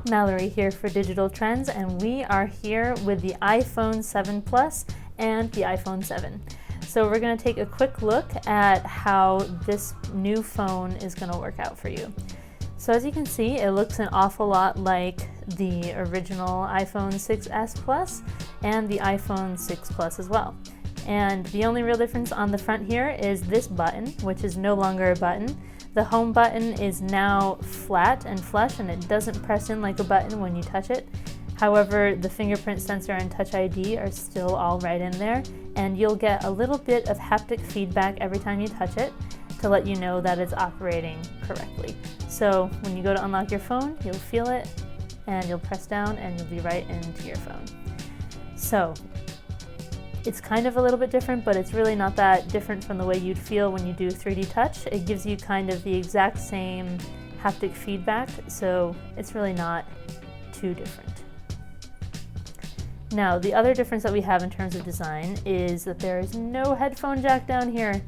Mallory here for Digital Trends, and we are here with the iPhone 7 Plus and the iPhone 7. So we're going to take a quick look at how this new phone is going to work out for you. So as you can see, it looks an awful lot like the original iPhone 6s Plus and the iPhone 6 Plus as well. And the only real difference on the front here is this button, which is no longer a button. The home button is now flat and flush, and it doesn't press in like a button when you touch it. However, the fingerprint sensor and Touch ID are still all right in there, and you'll get a little bit of haptic feedback every time you touch it to let you know that it's operating correctly. So when you go to unlock your phone, you'll feel it, and you'll press down, and you'll be right into your phone. So it's kind of a little bit different, but it's really not that different from the way you'd feel when you do 3D touch. It gives you kind of the exact same haptic feedback, so it's really not too different. Now, the other difference that we have in terms of design is that there is no headphone jack down here.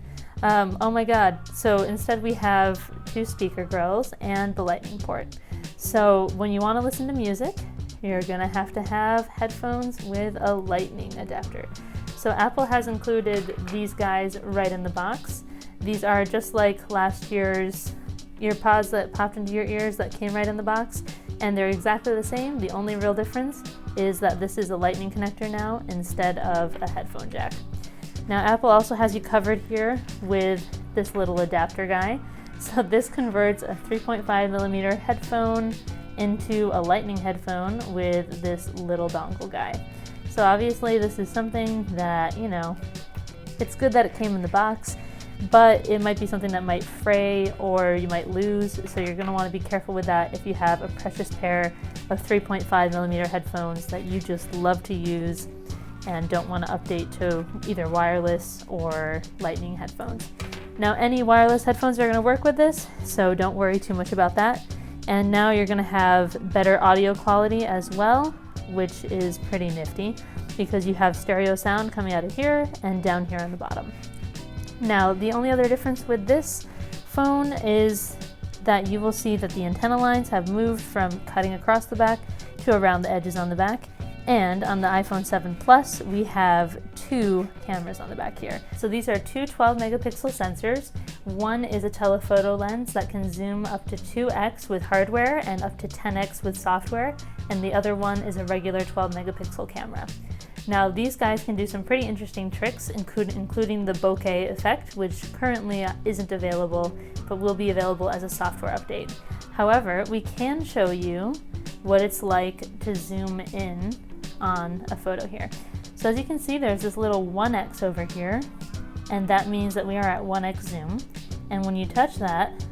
Oh my god. So instead we have two speaker grills and the lightning port. So when you want to listen to music, you're gonna have to have headphones with a lightning adapter. So Apple has included these guys right in the box. These are just like last year's earpods that popped into your ears that came right in the box, and they're exactly the same. The only real difference is that this is a lightning connector now instead of a headphone jack. Now Apple also has you covered here with this little adapter guy. So this converts a 3.5mm headphone into a lightning headphone with this little dongle guy. So obviously this is something that, you know, it's good that it came in the box, but it might be something that might fray or you might lose, so you're going to want to be careful with that if you have a precious pair of 3.5mm headphones that you just love to use and don't want to update to either wireless or lightning headphones. Now any wireless headphones are going to work with this, so don't worry too much about that. And now you're going to have better audio quality as well, which is pretty nifty because you have stereo sound coming out of here and down here on the bottom. Now, the only other difference with this phone is that you will see that the antenna lines have moved from cutting across the back to around the edges on the back. And on the iPhone 7 Plus, we have two cameras on the back here. So these are two 12-megapixel sensors. One is a telephoto lens that can zoom up to 2x with hardware and up to 10x with software, and the other one is a regular 12-megapixel camera. Now these guys can do some pretty interesting tricks, including the bokeh effect, which currently isn't available, but will be available as a software update. However, we can show you what it's like to zoom in on a photo here. So as you can see, there's this little 1x over here, and that means that we are at 1x zoom. And when you touch that,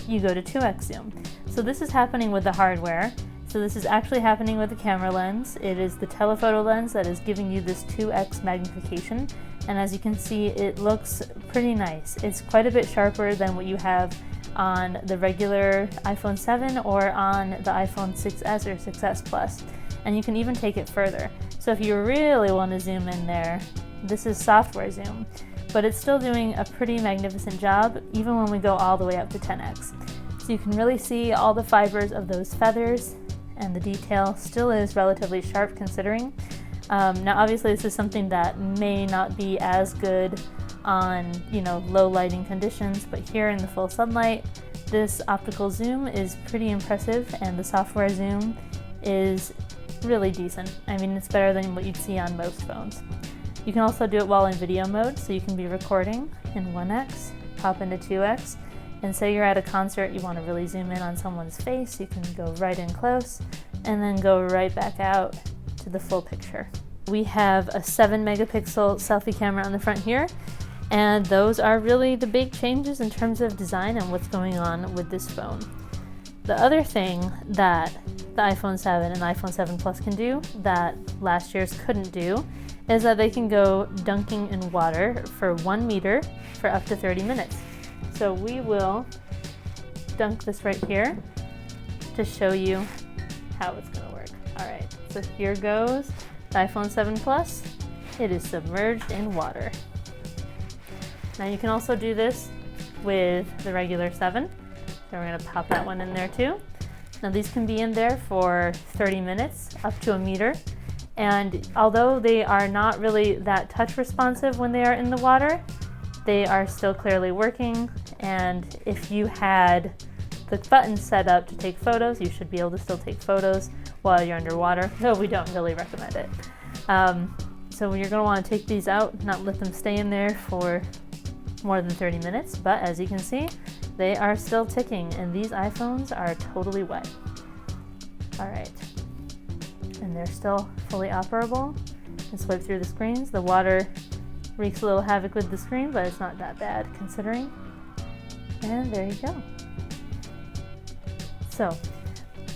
you go to 2x zoom. So this is happening with the hardware. So this is actually happening with the camera lens. It is the telephoto lens that is giving you this 2x magnification. And as you can see, it looks pretty nice. It's quite a bit sharper than what you have on the regular iPhone 7 or on the iPhone 6s or 6s Plus. And you can even take it further. So if you really want to zoom in there, this is software zoom, but it's still doing a pretty magnificent job even when we go all the way up to 10x. So you can really see all the fibers of those feathers, and the detail still is relatively sharp considering. Now obviously this is something that may not be as good on, you know, low lighting conditions, but here in the full sunlight, this optical zoom is pretty impressive, and the software zoom is really decent. I mean, it's better than what you'd see on most phones. You can also do it while in video mode, so you can be recording in 1x, pop into 2x, and say you're at a concert, you want to really zoom in on someone's face, you can go right in close, and then go right back out to the full picture. We have a 7-megapixel selfie camera on the front here, and those are really the big changes in terms of design and what's going on with this phone. The other thing that the iPhone 7 and the iPhone 7 Plus can do that last year's couldn't do is that they can go dunking in water for 1 meter for up to 30 minutes. So we will dunk this right here to show you how it's going to work. All right, so here goes the iPhone 7 Plus. It is submerged in water. Now you can also do this with the regular 7. So we're going to pop that one in there too. Now these can be in there for 30 minutes, up to a meter. And although they are not really that touch responsive when they are in the water, they are still clearly working. And if you had the button set up to take photos, you should be able to still take photos while you're underwater, though we don't really recommend it. So you're going to want to take these out, not let them stay in there for more than 30 minutes, but as you can see, they are still ticking, and these iPhones are totally wet. All right, and they're still fully operable. You can swipe through the screens. The water wreaks a little havoc with the screen, but it's not that bad considering. And there you go. So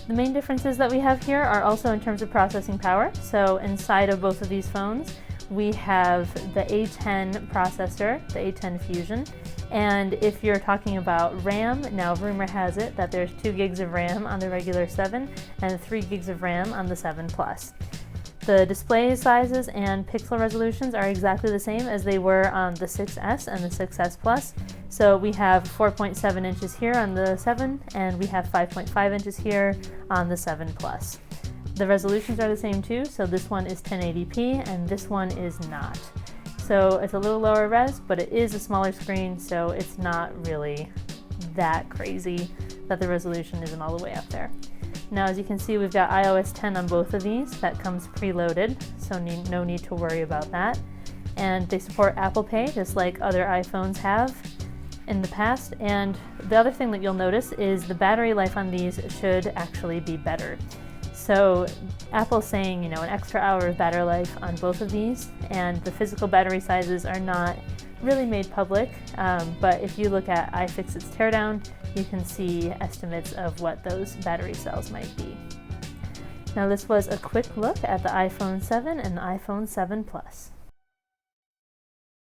the main differences that we have here are also in terms of processing power. So inside of both of these phones, we have the A10 processor, the A10 Fusion. And if you're talking about RAM, now rumor has it that there's 2 gigs of RAM on the regular 7 and 3 gigs of RAM on the 7 Plus. The display sizes and pixel resolutions are exactly the same as they were on the 6S and the 6S Plus. So we have 4.7 inches here on the 7, and we have 5.5 inches here on the 7 Plus. The resolutions are the same too, so this one is 1080p and this one is not. So it's a little lower res, but it is a smaller screen, so it's not really that crazy that the resolution isn't all the way up there. Now, as you can see, we've got iOS 10 on both of these. That comes preloaded, so no need to worry about that. And they support Apple Pay, just like other iPhones have in the past. And the other thing that you'll notice is the battery life on these should actually be better. So Apple's saying, an extra hour of battery life on both of these, and the physical battery sizes are not really made public, but if you look at iFixit's teardown, you can see estimates of what those battery cells might be. Now this was a quick look at the iPhone 7 and the iPhone 7 Plus.